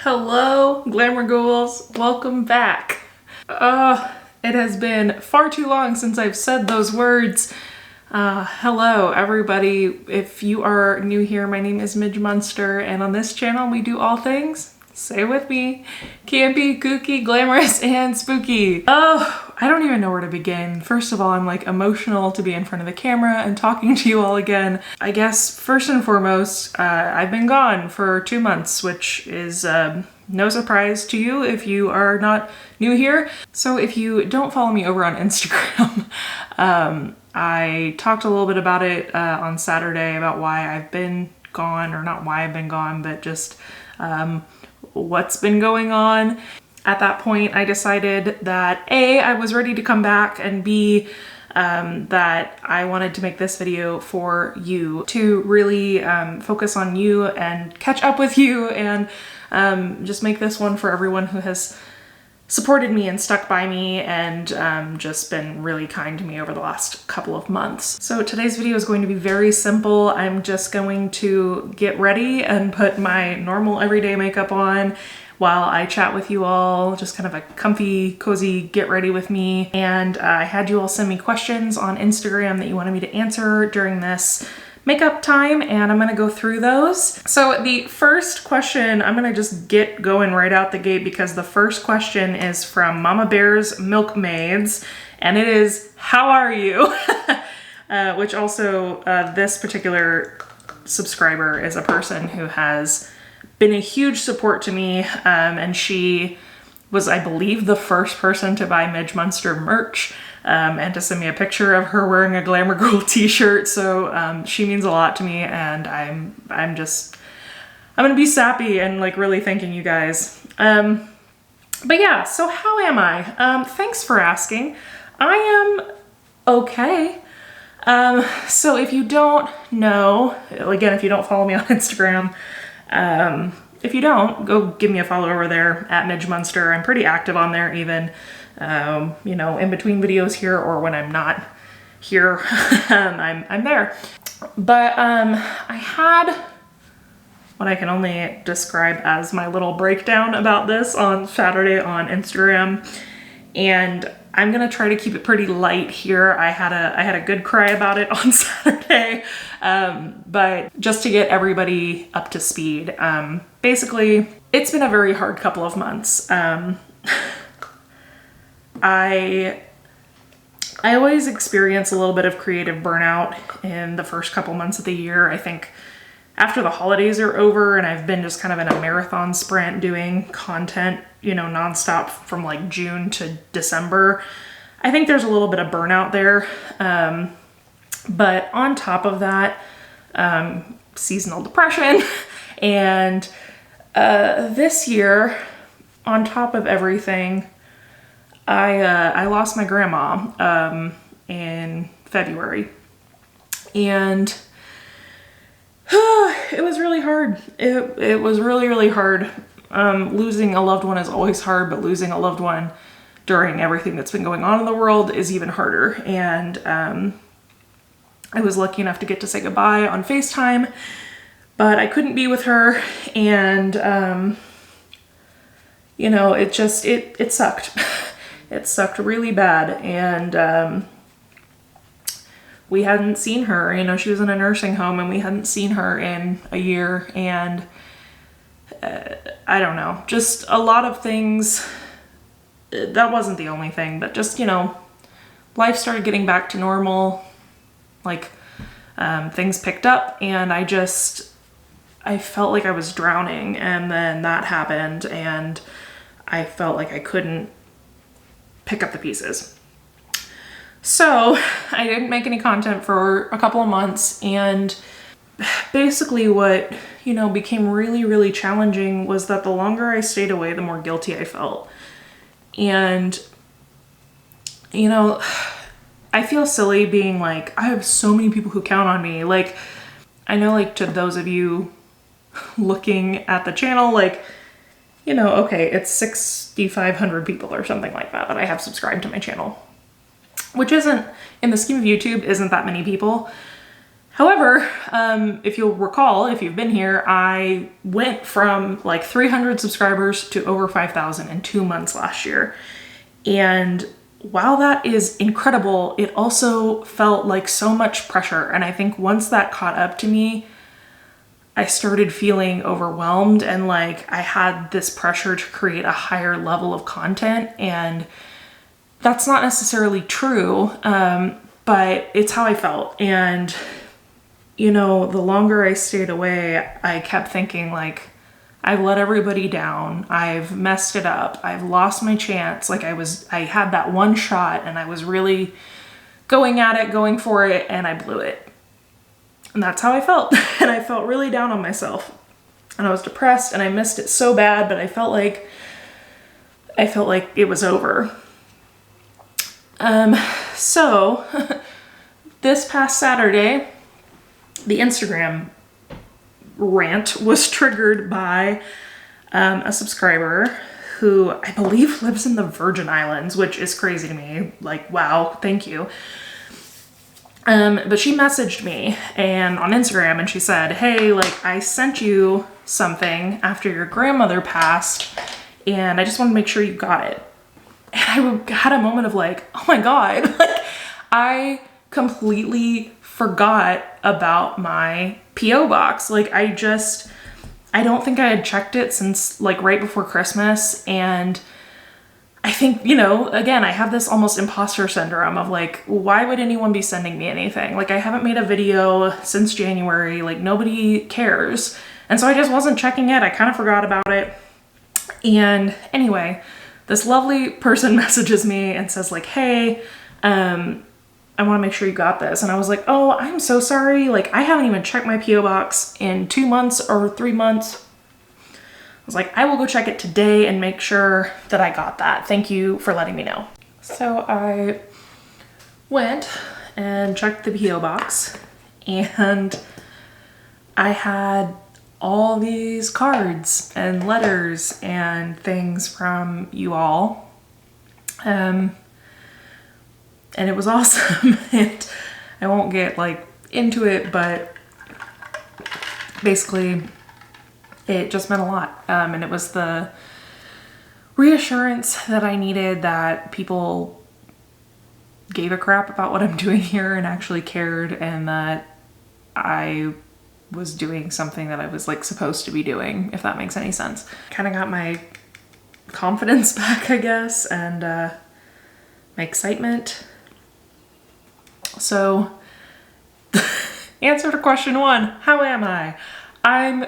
Hello, Glamour Ghouls. Welcome back. It has been far too long since I've said those words. Hello, everybody. If you are new here, my name is Midge Munster, and on this channel we do all things, say it with me, campy, kooky, glamorous, and spooky. I don't even know where to begin. First of all, I'm like emotional to be in front of the camera and talking to you all again. I guess first and foremost, I've been gone for 2 months, which is no surprise to you if you are not new here. So if you don't follow me over on Instagram, I talked a little bit about it on Saturday about why I've been gone, or not why I've been gone, but just what's been going on. At that point, I decided that A, I was ready to come back, and B, that I wanted to make this video for you to really focus on you and catch up with you, and just make this one for everyone who has supported me and stuck by me and just been really kind to me over the last couple of months. So today's video is going to be very simple. I'm just going to get ready and put my normal everyday makeup on while I chat with you all, just kind of a comfy, cozy get ready with me. And I had you all send me questions on Instagram that you wanted me to answer during this makeup time, and I'm gonna go through those. So the first question, I'm gonna just get going right out the gate because the first question is from Mama Bear's Milkmaids, and it is, how are you? Which also, this particular subscriber is a person who has been a huge support to me, and she was, I believe, the first person to buy Midge Munster merch and to send me a picture of her wearing a Glamour Girl t-shirt. So she means a lot to me, and I'm gonna be sappy and like really thanking you guys. But yeah, so how am I? Thanks for asking. I am okay. So if you don't know, again, if you don't follow me on Instagram, if you don't, go give me a follow over there at Midge Munster. I'm pretty active on there even, you know, in between videos here or when I'm not here, I'm there. But I had what I can only describe as my little breakdown about this on Saturday on Instagram, and I'm gonna try to keep it pretty light here. I had a good cry about it on Saturday, but just to get everybody up to speed, basically, it's been a very hard couple of months. I always experience a little bit of creative burnout in the first couple months of the year. I think after the holidays are over and I've been just kind of in a marathon sprint doing content, you know, nonstop from like June to December, I think there's a little bit of burnout there. But on top of that, seasonal depression, and this year, on top of everything, I lost my grandma in February, and it was really hard. It was really, really hard. Losing a loved one is always hard, but losing a loved one during everything that's been going on in the world is even harder. And I was lucky enough to get to say goodbye on FaceTime, but I couldn't be with her, and you know, it just, it sucked. It sucked really bad, and we hadn't seen her. You know, she was in a nursing home and we hadn't seen her in a year, and I don't know, just a lot of things. That wasn't the only thing, but just, you know, life started getting back to normal, like things picked up, and I felt like I was drowning, and then that happened, and I felt like I couldn't pick up the pieces. So I didn't make any content for a couple of months, and basically what, you know, became really, really challenging was that the longer I stayed away, the more guilty I felt. And, you know, I feel silly being like, I have so many people who count on me. Like, I know, like, to those of you looking at the channel, like, you know, okay, it's 6,500 people or something like that I have subscribed to my channel, which isn't, in the scheme of YouTube, isn't that many people. However, if you'll recall, if you've been here, I went from like 300 subscribers to over 5,000 in 2 months last year. And while that is incredible, it also felt like so much pressure. And I think once that caught up to me, I started feeling overwhelmed and like I had this pressure to create a higher level of content. And that's not necessarily true, but it's how I felt. And you know, the longer I stayed away, I kept thinking like, I've let everybody down. I've messed it up. I've lost my chance. Like I had that one shot and I was really going at it, going for it, and I blew it. And that's how I felt. And I felt really down on myself. And I was depressed and I missed it so bad, but I felt like it was over. So this past Saturday, the Instagram rant was triggered by a subscriber who I believe lives in the Virgin Islands, which is crazy to me. Like, wow, thank you. But she messaged me and on Instagram and she said, hey, like I sent you something after your grandmother passed and I just want to make sure you got it. And I had a moment of like, oh my God, like I completely forgot about my PO box. Like I don't think I had checked it since like right before Christmas. And I think, you know, again, I have this almost imposter syndrome of like, why would anyone be sending me anything? Like I haven't made a video since January, like nobody cares. And so I just wasn't checking it. I kind of forgot about it. And anyway, this lovely person messages me and says like, hey, I want to make sure you got this. And I was like, oh, I'm so sorry. Like, I haven't even checked my PO box in 2 months or 3 months. I was like, I will go check it today and make sure that I got that. Thank you for letting me know. So I went and checked the PO box and I had all these cards and letters and things from you all. And it was awesome. And I won't get like into it, but basically it just meant a lot. And it was the reassurance that I needed that people gave a crap about what I'm doing here and actually cared, and that I was doing something that I was like supposed to be doing, if that makes any sense. Kind of got my confidence back, I guess, and my excitement. So, answer to question 1, how am I? I'm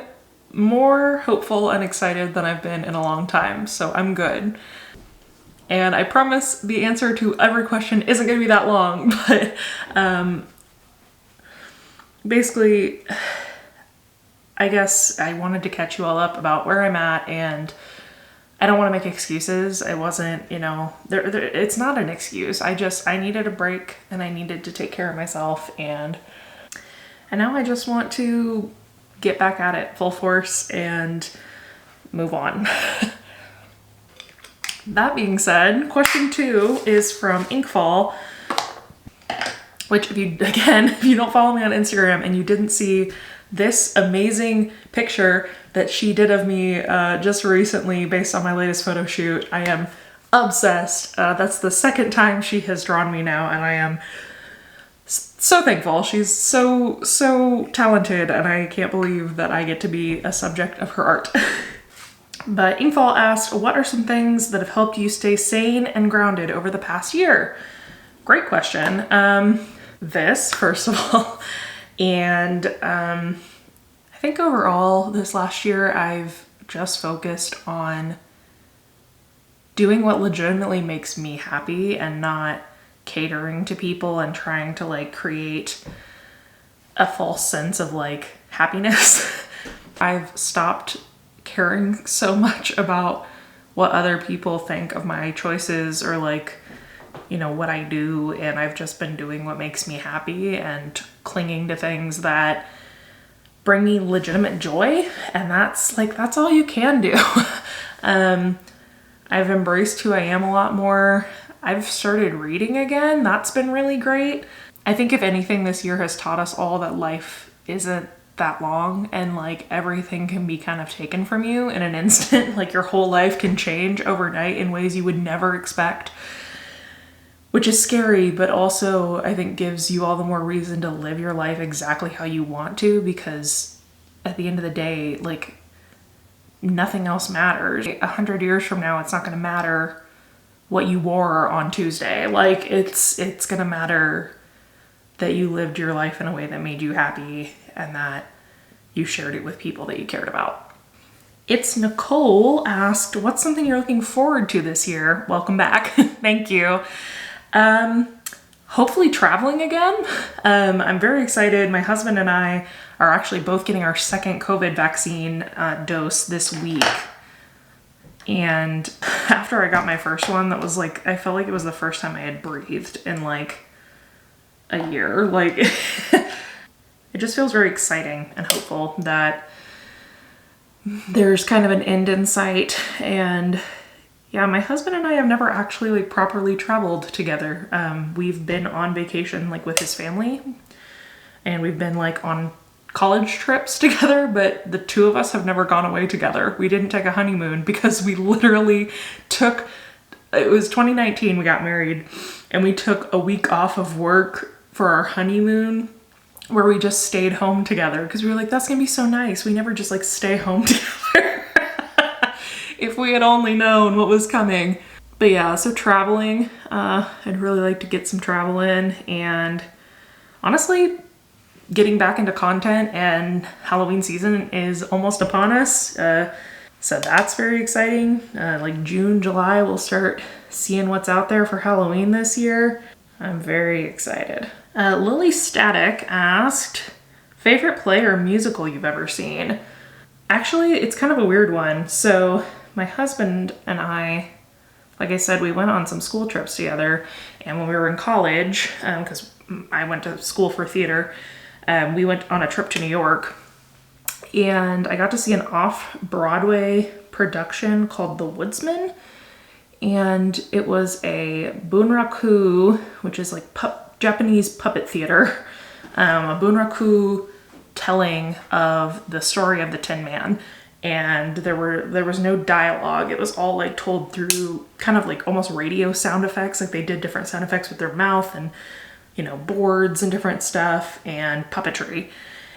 more hopeful and excited than I've been in a long time, so I'm good. And I promise the answer to every question isn't going to be that long, but basically, I guess I wanted to catch you all up about where I'm at, and I don't want to make excuses. I wasn't, you know, it's not an excuse. I needed a break and I needed to take care of myself, and now I just want to get back at it full force and move on. That being said, question 2 is from Inkfall, which if you don't follow me on Instagram and you didn't see this amazing picture that she did of me just recently based on my latest photo shoot, I am obsessed. That's the second time she has drawn me now, and I am so thankful. She's so talented, and I can't believe that I get to be a subject of her art. But Inkfall asked, what are some things that have helped you stay sane and grounded over the past year? Great question. This, first of all, and I think overall this last year I've just focused on doing what legitimately makes me happy and not catering to people and trying to like create a false sense of like happiness. I've stopped caring so much about what other people think of my choices or like, you know, what I do, and I've just been doing what makes me happy and clinging to things that bring me legitimate joy, and that's all you can do. I've embraced who I am a lot more. I've started reading again. That's been really great. I think if anything, this year has taught us all that life isn't that long, and like everything can be kind of taken from you in an instant. Like your whole life can change overnight in ways you would never expect, which is scary, but also I think gives you all the more reason to live your life exactly how you want to, because at the end of the day, like nothing else matters. 100 years from now, it's not going to matter what you wore on Tuesday. Like it's going to matter that you lived your life in a way that made you happy and that you shared it with people that you cared about. It's Nicole asked, what's something you're looking forward to this year? Welcome back. Thank you. Hopefully traveling again. I'm very excited. My husband and I are actually both getting our second COVID vaccine dose this week. And after I got my first one, that was like, I felt like it was the first time I had breathed in like a year. Like it just feels very exciting and hopeful that there's kind of an end in sight. And yeah, my husband and I have never actually like properly traveled together. We've been on vacation like with his family, and we've been like on college trips together, but the two of us have never gone away together. We didn't take a honeymoon because we literally took, it was 2019 we got married, and we took a week off of work for our honeymoon where we just stayed home together because we were like, that's gonna be so nice. We never just like stay home together. If we had only known what was coming. But yeah, so traveling, I'd really like to get some travel in, and honestly, getting back into content, and Halloween season is almost upon us. So that's very exciting. Like June, July, we'll start seeing what's out there for Halloween this year. I'm very excited. Lily Static asked, favorite play or musical you've ever seen? Actually, it's kind of a weird one. So my husband and I, like I said, we went on some school trips together, and when we were in college, because I went to school for theater, we went on a trip to New York, and I got to see an off-Broadway production called The Woodsman, and it was a bunraku, which is like Japanese puppet theater, a bunraku telling of the story of the Tin Man. And there was no dialogue. It was all like told through kind of like almost radio sound effects. Like they did different sound effects with their mouth and, you know, boards and different stuff and puppetry.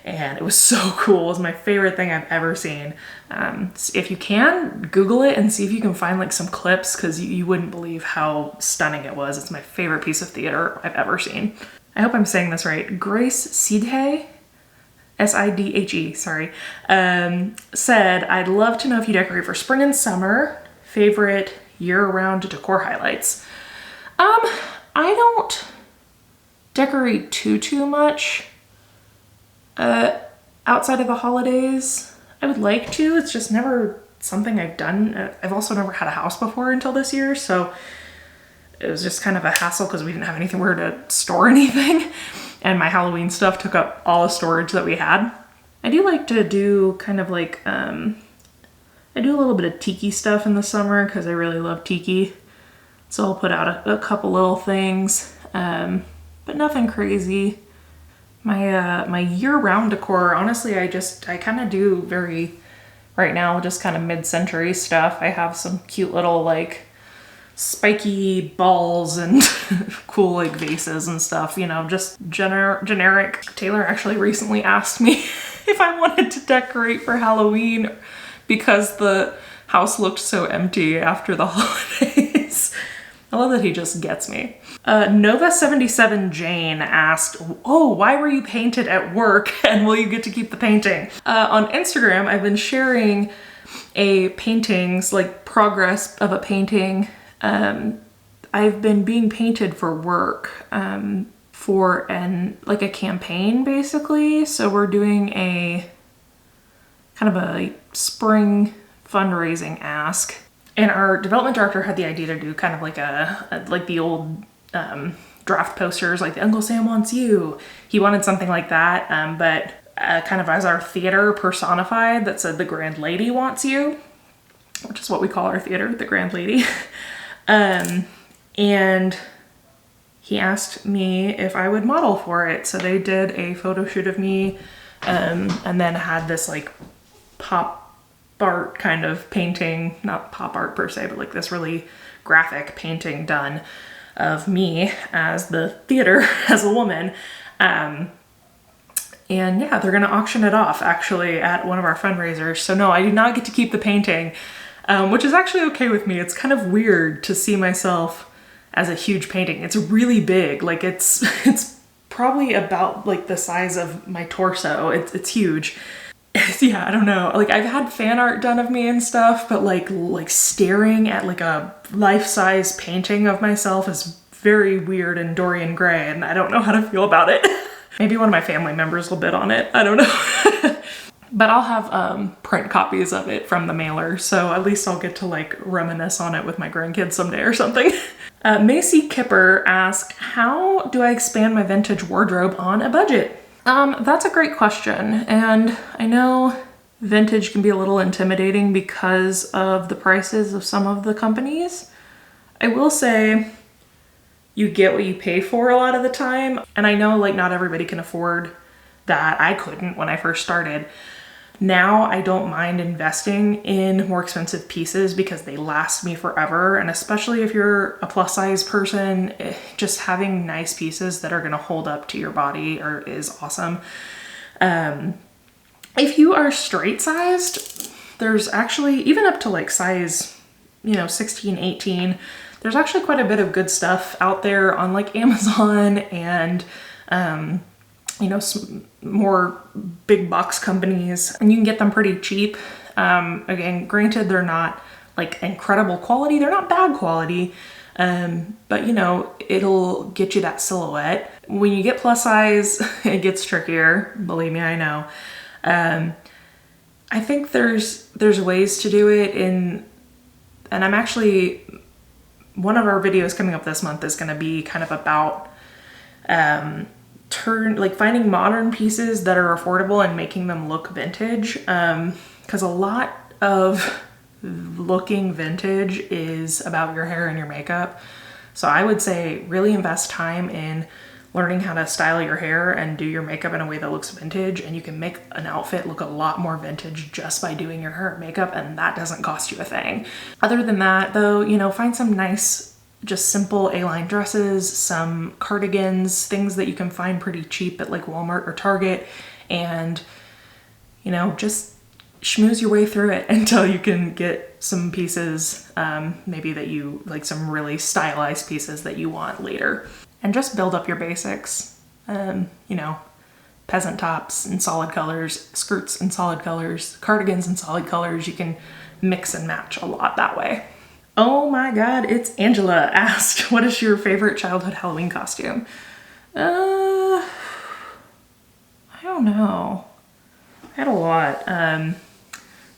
And it was so cool. It was my favorite thing I've ever seen. If you can, Google it and see if you can find like some clips, because you wouldn't believe how stunning it was. It's my favorite piece of theater I've ever seen. I hope I'm saying this right. Grace Sidhe, S-I-D-H-E, sorry, said, I'd love to know if you decorate for spring and summer, favorite year-round decor highlights. I don't decorate too much outside of the holidays. I would like to, it's just never something I've done. I've also never had a house before until this year, so it was just kind of a hassle because we didn't have anywhere to store anything. And my Halloween stuff took up all the storage that we had. I do like to do kind of like, I do a little bit of tiki stuff in the summer because I really love tiki. So I'll put out a couple little things, but nothing crazy. My year-round decor, honestly, I kind of do right now, just kind of mid-century stuff. I have some cute little like spiky balls and cool like vases and stuff, you know, just generic. Taylor actually recently asked me if I wanted to decorate for Halloween because the house looked so empty after the holidays. I love that he just gets me. Nova77 Jane asked, oh, why were you painted at work and will you get to keep the painting? On Instagram, I've been sharing a paintings, like progress of a painting. I've been being painted for work, for like a campaign basically. So we're doing a kind of a spring fundraising ask. And our development director had the idea to do kind of like like the old draft posters, like the Uncle Sam Wants You. He wanted something like that, but kind of as our theater personified, that said the Grand Lady Wants You, which is what we call our theater, the Grand Lady. And he asked me if I would model for it. So they did a photo shoot of me and then had this like pop art kind of painting, not pop art per se, but like this really graphic painting done of me as the theater as a woman. And yeah, they're gonna auction it off actually at one of our fundraisers. So no, I did not get to keep the painting, which is actually okay with me. It's kind of weird to see myself as a huge painting. It's really big. Like it's probably about like the size of my torso. It's huge. Yeah, I don't know. Like I've had fan art done of me and stuff, but like staring at like a life-size painting of myself is very weird and Dorian Gray, and I don't know how to feel about it. Maybe one of my family members will bid on it. I don't know. But I'll have print copies of it from the mailer, so at least I'll get to like reminisce on it with my grandkids someday or something. Macy Kipper asked, how do I expand my vintage wardrobe on a budget? That's a great question, and I know vintage can be a little intimidating because of the prices of some of the companies. I will say you get what you pay for a lot of the time, and I know like not everybody can afford that. I couldn't when I first started. Now I don't mind investing in more expensive pieces because they last me forever, and especially if you're a plus size person, just having nice pieces that are going to hold up to your body is awesome. If you are straight sized, there's actually, even up to like size, 16, 18, there's actually quite a bit of good stuff out there on like Amazon and more big box companies, and you can get them pretty cheap. Again, granted, they're not like incredible quality, they're not bad quality, but it'll get you that silhouette. When you get plus size, it gets trickier, believe me, I know. I think there's ways to do it and I'm actually, one of our videos coming up this month is going to be kind of about finding modern pieces that are affordable and making them look vintage, because a lot of looking vintage is about your hair and your makeup. So I would say really invest time in learning how to style your hair and do your makeup in a way that looks vintage, and you can make an outfit look a lot more vintage just by doing your hair and makeup, and that doesn't cost you a thing. Other than that though, find some nice just simple A-line dresses, some cardigans, things that you can find pretty cheap at like Walmart or Target, and just schmooze your way through it until you can get some pieces, maybe that you like, some really stylized pieces that you want later. And just build up your basics, peasant tops in solid colors, skirts in solid colors, cardigans in solid colors. You can mix and match a lot that way. Oh my God, it's Angela asked, what is your favorite childhood Halloween costume? I don't know. I had a lot.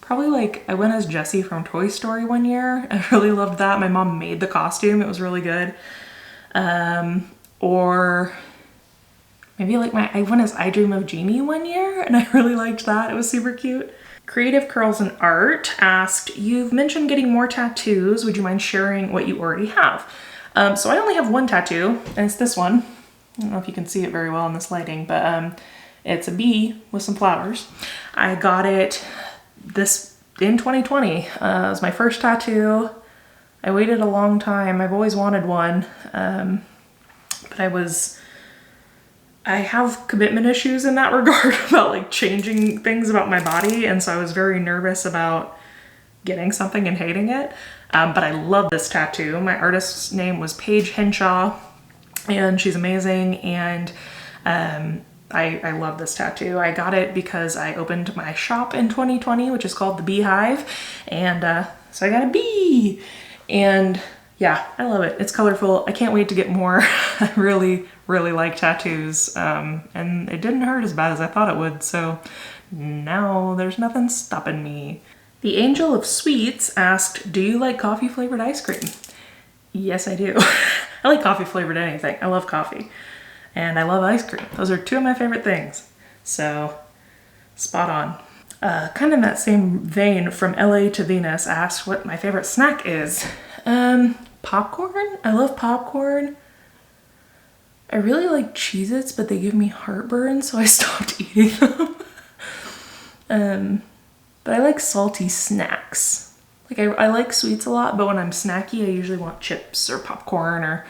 Probably like, I went as Jessie from Toy Story one year. I really loved that. My mom made the costume. It was really good. Or maybe like I went as I Dream of Jeannie one year and I really liked that. It was super cute. Creative Curls and Art asked, you've mentioned getting more tattoos. Would you mind sharing what you already have? So I only have one tattoo, and it's this one. I don't know if you can see it very well in this lighting, but it's a bee with some flowers. I got it in 2020. It was my first tattoo. I waited a long time. I've always wanted one, but I have commitment issues in that regard about like changing things about my body, and so I was very nervous about getting something and hating it. But I love this tattoo. My artist's name was Paige Henshaw, and she's amazing, and I love this tattoo. I got it because I opened my shop in 2020, which is called The Beehive, and so I got a bee, and yeah, I love it. It's colorful. I can't wait to get more. I really like tattoos, and it didn't hurt as bad as I thought it would, so now there's nothing stopping me. The Angel of Sweets asked, do you like coffee flavored ice cream? Yes, I do. I like coffee flavored anything. I love coffee, and I love ice cream. Those are two of my favorite things, so spot on. Kind of in that same vein, from LA to Venus asked what my favorite snack is. Popcorn? I love popcorn. I really like Cheez-Its, but they give me heartburn, so I stopped eating them. But I like salty snacks. Like I like sweets a lot, but when I'm snacky, I usually want chips or popcorn or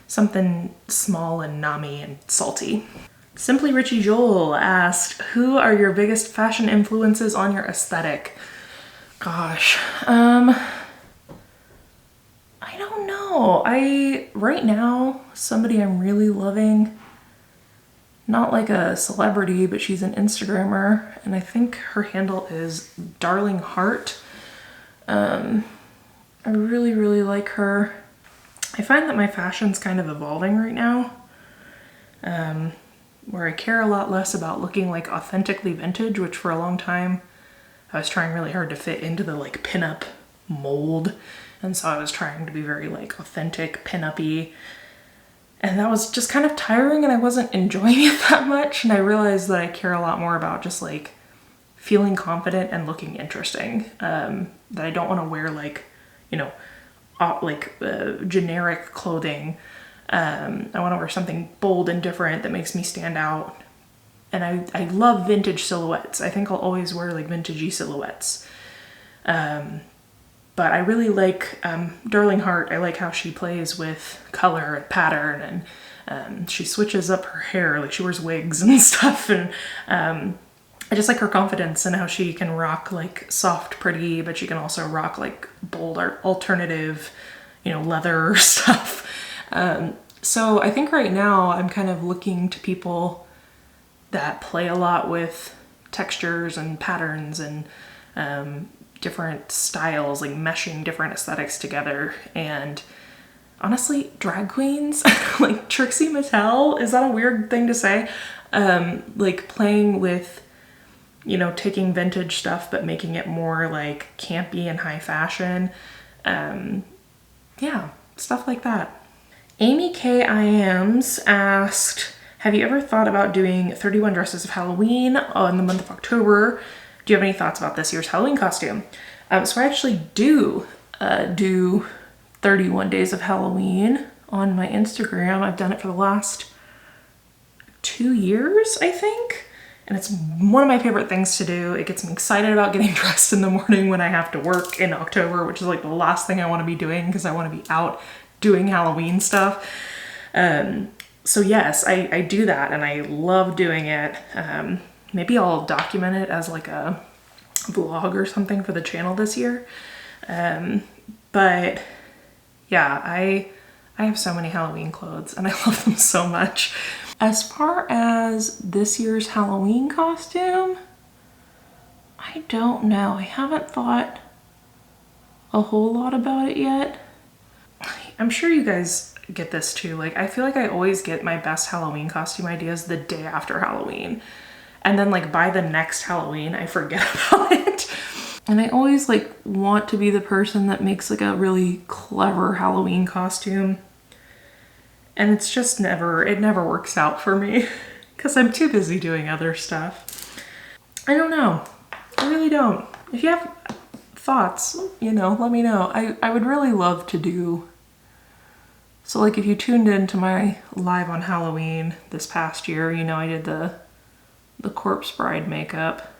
something small and nummy and salty. Simply Richie Joel asked, who are your biggest fashion influences on your aesthetic? Gosh, I don't know. Right now, somebody I'm really loving, not like a celebrity, but she's an Instagrammer, and I think her handle is Darling Heart. I really, really like her. I find that my fashion's kind of evolving right now, where I care a lot less about looking like authentically vintage, which for a long time I was trying really hard to fit into the like pinup mold. And so I was trying to be very like authentic, pin-up-y. And that was just kind of tiring and I wasn't enjoying it that much. And I realized that I care a lot more about just like feeling confident and looking interesting. That I don't want to wear like, you know, generic clothing. I want to wear something bold and different that makes me stand out. And I love vintage silhouettes. I think I'll always wear like vintagey silhouettes. But I really like Darling Heart. I like how she plays with color and pattern, and she switches up her hair, like she wears wigs and stuff. And I just like her confidence and how she can rock like soft, pretty, but she can also rock like bold, alternative, you know, leather stuff. So I think right now I'm kind of looking to people that play a lot with textures and patterns and different styles, like meshing different aesthetics together. And honestly, drag queens, like Trixie Mattel, is that a weird thing to say? Like playing with, you know, taking vintage stuff but making it more like campy and high fashion. Yeah, stuff like that. Amy K. Iams asked, have you ever thought about doing 31 Dresses of Halloween in the month of October? Do you have any thoughts about this year's Halloween costume? So I actually do 31 Days of Halloween on my Instagram. I've done it for the last 2 years, I think. And it's one of my favorite things to do. It gets me excited about getting dressed in the morning when I have to work in October, which is like the last thing I want to be doing because I want to be out doing Halloween stuff. So yes, I do that and I love doing it. Maybe I'll document it as like a vlog or something for the channel this year. But yeah, I have so many Halloween clothes and I love them so much. As far as this year's Halloween costume, I don't know. I haven't thought a whole lot about it yet. I'm sure you guys get this too. Like, I feel like I always get my best Halloween costume ideas the day after Halloween. And then like by the next Halloween, I forget about it. And I always like want to be the person that makes like a really clever Halloween costume. And it's just it never works out for me because I'm too busy doing other stuff. I don't know. I really don't. If you have thoughts, you know, let me know. I would really love to do. So like if you tuned into my live on Halloween this past year, you know, I did the Corpse Bride makeup.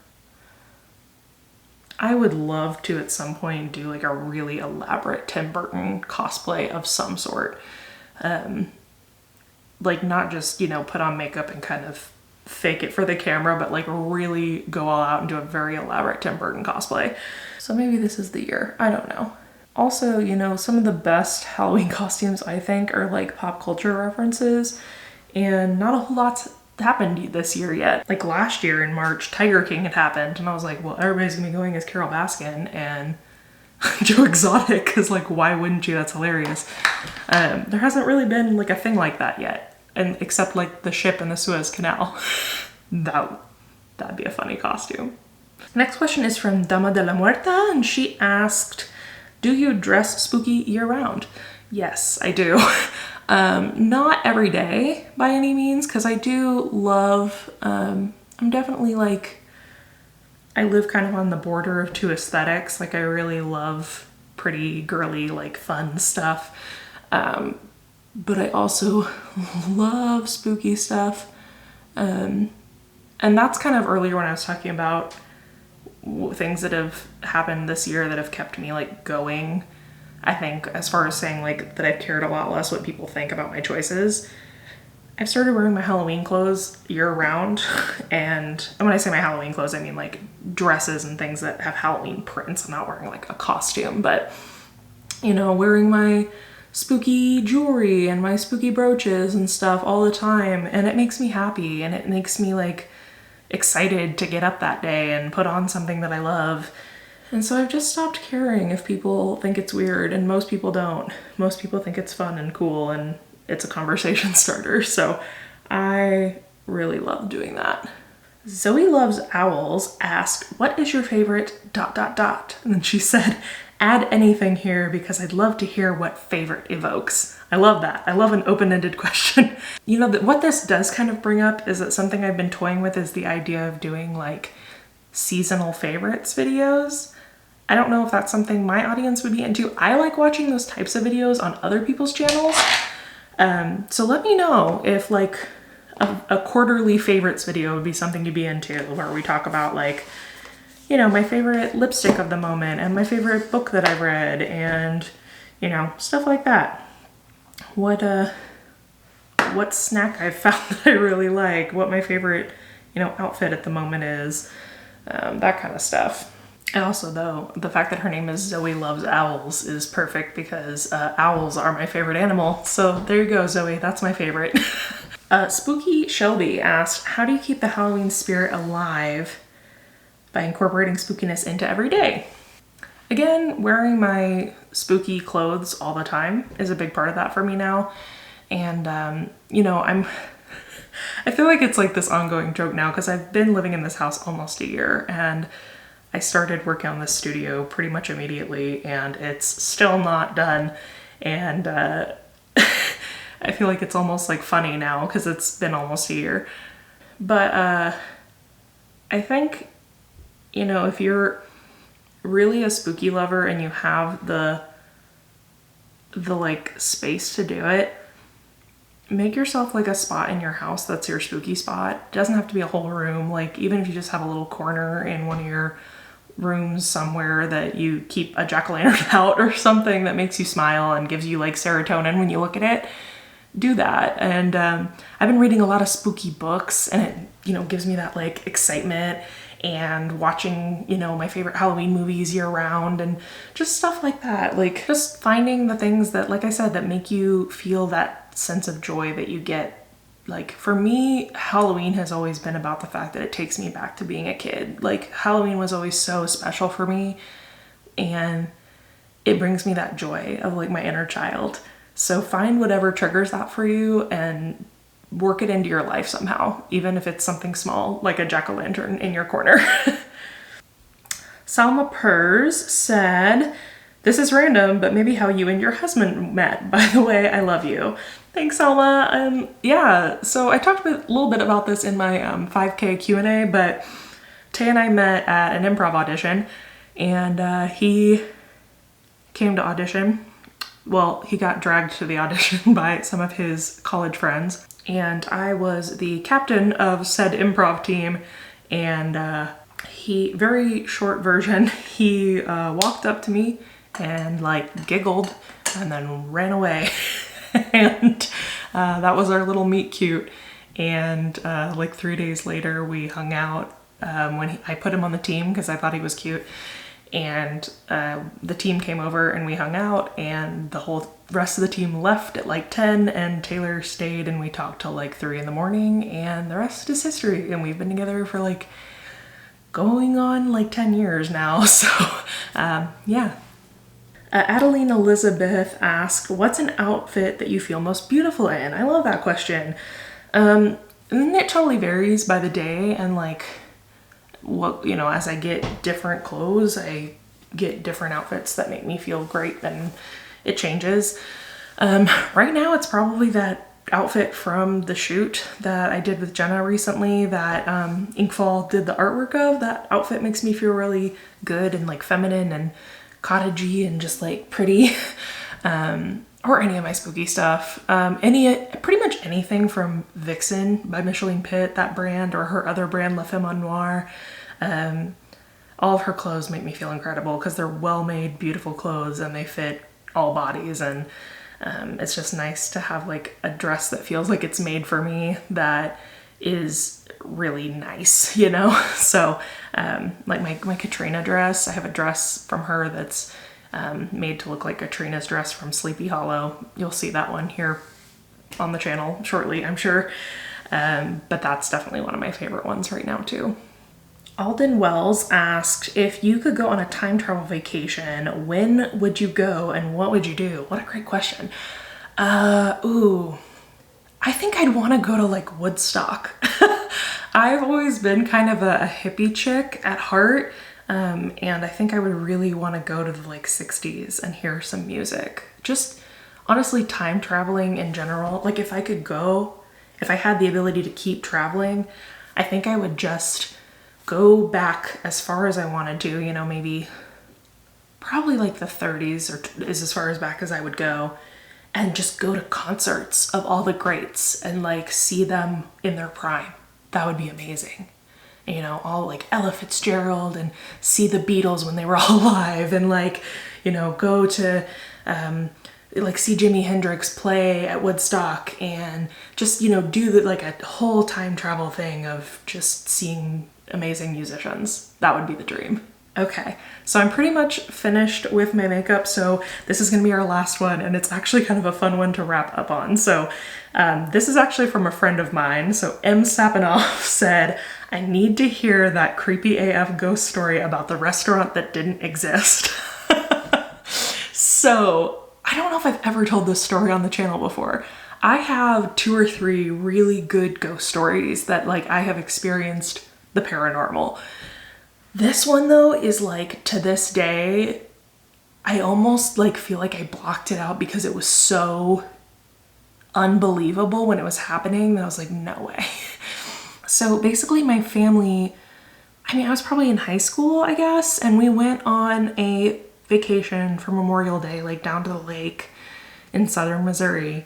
I would love to at some point do like a really elaborate Tim Burton cosplay of some sort. Like not just, you know, put on makeup and kind of fake it for the camera, but like really go all out and do a very elaborate Tim Burton cosplay. So maybe this is the year. I don't know. Also, you know, some of the best Halloween costumes I think are like pop culture references, and not a whole lot's happened this year yet. Like last year in March, Tiger King had happened and I was like, well, everybody's gonna be going as Carol Baskin and Joe Exotic, because like why wouldn't you? That's hilarious. There hasn't really been like a thing like that yet, and except like the ship in the Suez Canal. That'd be a funny costume. Next question is from Dama de la Muerta, and she asked, do you dress spooky year-round? Yes, I do. Not every day by any means, because I do love, I'm definitely like, I live kind of on the border of two aesthetics. Like I really love pretty girly, like fun stuff. but I also love spooky stuff. And that's kind of earlier when I was talking about things that have happened this year that have kept me like going. I think as far as saying like that I've cared a lot less what people think about my choices, I've started wearing my Halloween clothes year round. And when I say my Halloween clothes, I mean like dresses and things that have Halloween prints. I'm not wearing like a costume, but you know, wearing my spooky jewelry and my spooky brooches and stuff all the time. And it makes me happy, and it makes me like excited to get up that day and put on something that I love. And so I've just stopped caring if people think it's weird, and most people don't. Most people think it's fun and cool, and it's a conversation starter. So I really love doing that. Zoe Loves Owls asked, what is your favorite ... And then she said, add anything here because I'd love to hear what favorite evokes. I love that. I love an open-ended question. You know, what this does kind of bring up is that something I've been toying with is the idea of doing like seasonal favorites videos. I don't know if that's something my audience would be into. I like watching those types of videos on other people's channels. So let me know if like a quarterly favorites video would be something to be into, where we talk about like, you know, my favorite lipstick of the moment and my favorite book that I've read and, you know, stuff like that. What snack I've found that I really like, what my favorite, you know, outfit at the moment is, that kind of stuff. And also though, the fact that her name is Zoe Loves Owls is perfect because owls are my favorite animal. So there you go, Zoe, that's my favorite. Spooky Shelby asked, how do you keep the Halloween spirit alive by incorporating spookiness into every day? Again, wearing my spooky clothes all the time is a big part of that for me now. And, you know, I feel like it's like this ongoing joke now because I've been living in this house almost a year, and I started working on this studio pretty much immediately, and it's still not done. And I feel like it's almost like funny now because it's been almost a year. But I think, you know, if you're really a spooky lover and you have the like space to do it, make yourself like a spot in your house that's your spooky spot. It doesn't have to be a whole room. Like even if you just have a little corner in one of your rooms somewhere that you keep a jack-o'-lantern out or something that makes you smile and gives you like serotonin when you look at it, do that. And I've been reading a lot of spooky books, and it, you know, gives me that like excitement, and watching, you know, my favorite Halloween movies year round and just stuff like that. Like just finding the things that, like I said, that make you feel that sense of joy that you get. Like for me, Halloween has always been about the fact that it takes me back to being a kid. Like Halloween was always so special for me, and it brings me that joy of like my inner child. So find whatever triggers that for you and work it into your life somehow, even if it's something small, like a jack-o'-lantern in your corner. Salma Purrs said, this is random, but maybe how you and your husband met. By the way, I love you. Thanks, Salma. Yeah, so I talked a little bit about this in my 5K Q&A, but Tay and I met at an improv audition, and he came to audition. Well, he got dragged to the audition by some of his college friends, and I was the captain of said improv team. And he, very short version, he walked up to me and like giggled and then ran away. And that was our little meet cute. And like 3 days later we hung out when I put him on the team because I thought he was cute. And the team came over and we hung out, and the whole rest of the team left at like 10, and Taylor stayed and we talked till like 3 in the morning, and the rest is history. And we've been together for like going on like 10 years now. So yeah. Adeline Elizabeth asked, what's an outfit that you feel most beautiful in? I love that question. And it totally varies by the day, and like what, you know, as I get different clothes, I get different outfits that make me feel great, and it changes. Right now it's probably that outfit from the shoot that I did with Jenna recently that Inkfall did the artwork of. That outfit makes me feel really good and like feminine and cottagey and just like pretty. or any of my spooky stuff. Pretty much anything from Vixen by Micheline Pitt, that brand, or her other brand, La Femme Noire. All of her clothes make me feel incredible because they're well-made, beautiful clothes and they fit all bodies, and it's just nice to have like a dress that feels like it's made for me that is really nice, you know? So like my Katrina dress, I have a dress from her that's made to look like Katrina's dress from Sleepy Hollow. You'll see that one here on the channel shortly, I'm sure. But that's definitely one of my favorite ones right now too. Alden Wells asked, if you could go on a time travel vacation, when would you go and what would you do? What a great question. Ooh, I think I'd want to go to like Woodstock. I've always been kind of a hippie chick at heart. And I think I would really want to go to the like 60s and hear some music. Just honestly, time traveling in general. Like if I could go, if I had the ability to keep traveling, I think I would just go back as far as I wanted to, you know, maybe probably like the 30s or is as far as back as I would go, and just go to concerts of all the greats and like see them in their prime. That would be amazing. You know, all like Ella Fitzgerald, and see the Beatles when they were all alive, and like, you know, go to like see Jimi Hendrix play at Woodstock, and just, you know, do like a whole time travel thing of just seeing amazing musicians. That would be the dream. Okay, so I'm pretty much finished with my makeup, so this is gonna be our last one, and it's actually kind of a fun one to wrap up on. So this is actually from a friend of mine. So M. Sapinoff said, I need to hear that creepy AF ghost story about the restaurant that didn't exist. So I don't know if I've ever told this story on the channel before. I have 2 or 3 really good ghost stories that like I have experienced the paranormal. This one though is like, to this day, I almost like feel like I blocked it out because it was so unbelievable when it was happening that I was like, no way. So basically my family, I mean, I was probably in high school, I guess, and we went on a vacation for Memorial Day, like down to the lake in southern Missouri.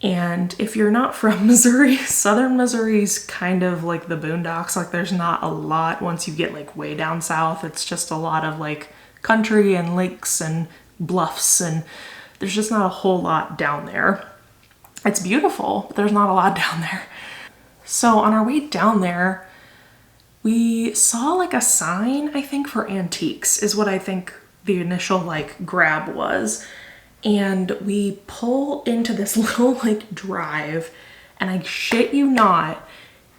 And if you're not from Missouri, southern Missouri's kind of like the boondocks. Like there's not a lot once you get like way down south. It's just a lot of like country and lakes and bluffs, and there's just not a whole lot down there. It's beautiful, but there's not a lot down there. So on our way down there, we saw like a sign, I think, for antiques is what I think the initial like grab was. And we pull into this little like drive, and I shit you not,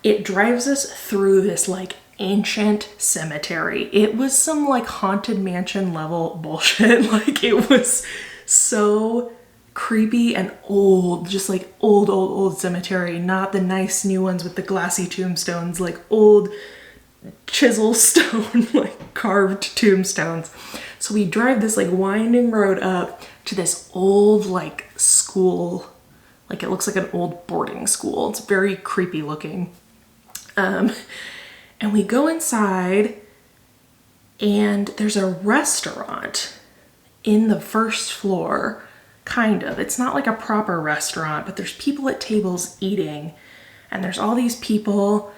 it drives us through this like ancient cemetery. It was some like haunted mansion level bullshit. Like it was so creepy and old, just like old cemetery, not the nice new ones with the glassy tombstones, like old chisel stone, like carved tombstones. So we drive this like winding road up to this old like school, like it looks like an old boarding school. It's very creepy looking. And we go inside, and there's a restaurant in the first floor, kind of. It's not like a proper restaurant, but there's people at tables eating, and there's all these people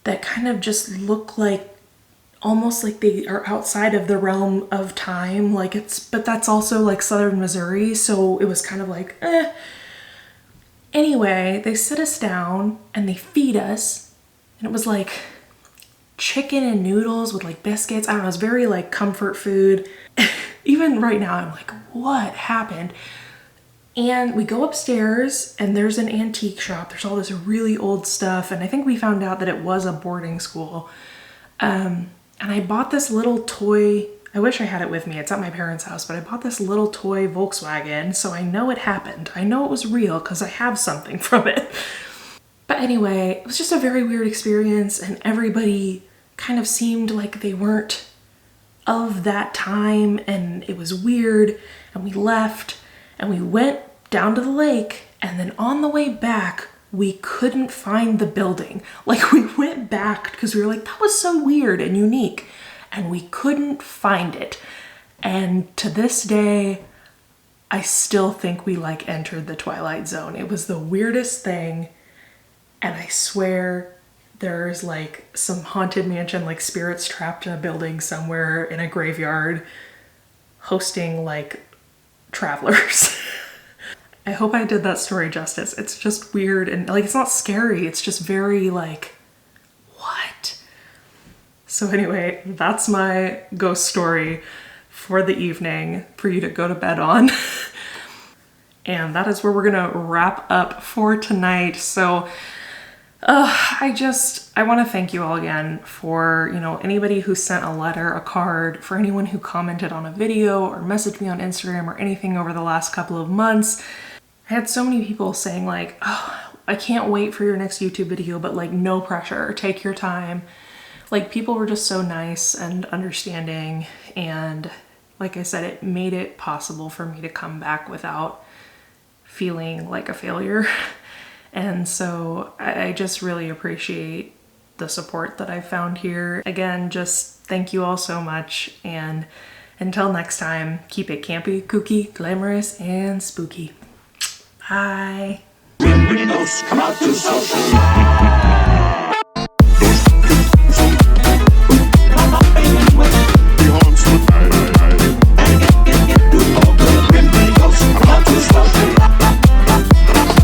that kind of just look like almost like they are outside of the realm of time. Like but that's also like southern Missouri, so it was kind of like, eh. Anyway, they sit us down and they feed us, and it was like chicken and noodles with like biscuits. I don't know, it was very like comfort food. Even right now I'm like, what happened? And we go upstairs, and there's an antique shop. There's all this really old stuff, and I think we found out that it was a boarding school. And I bought this little toy. I wish I had it with me. It's at my parents' house, but I bought this little toy Volkswagen, so I know it happened. I know it was real because I have something from it. But anyway, it was just a very weird experience, and everybody kind of seemed like they weren't of that time, and it was weird, and we left, and we went down to the lake, and then on the way back, we couldn't find the building. Like we went back because we were like, that was so weird and unique, and we couldn't find it. And to this day, I still think we like entered the Twilight Zone. It was the weirdest thing. And I swear there's like some haunted mansion, like spirits trapped in a building somewhere in a graveyard hosting like travelers. I hope I did that story justice. It's just weird and like, it's not scary. It's just very like, what? So anyway, that's my ghost story for the evening for you to go to bed on. And that is where we're gonna wrap up for tonight. So I want to thank you all again for, you know, anybody who sent a letter, a card, for anyone who commented on a video or messaged me on Instagram or anything over the last couple of months. I had so many people saying like, oh, I can't wait for your next YouTube video, but like no pressure, take your time. Like people were just so nice and understanding, and like I said, it made it possible for me to come back without feeling like a failure. And so I just really appreciate the support that I found here. Again, just thank you all so much, and until next time, keep it campy, kooky, glamorous, and spooky. Bye. When ghosts come out to social.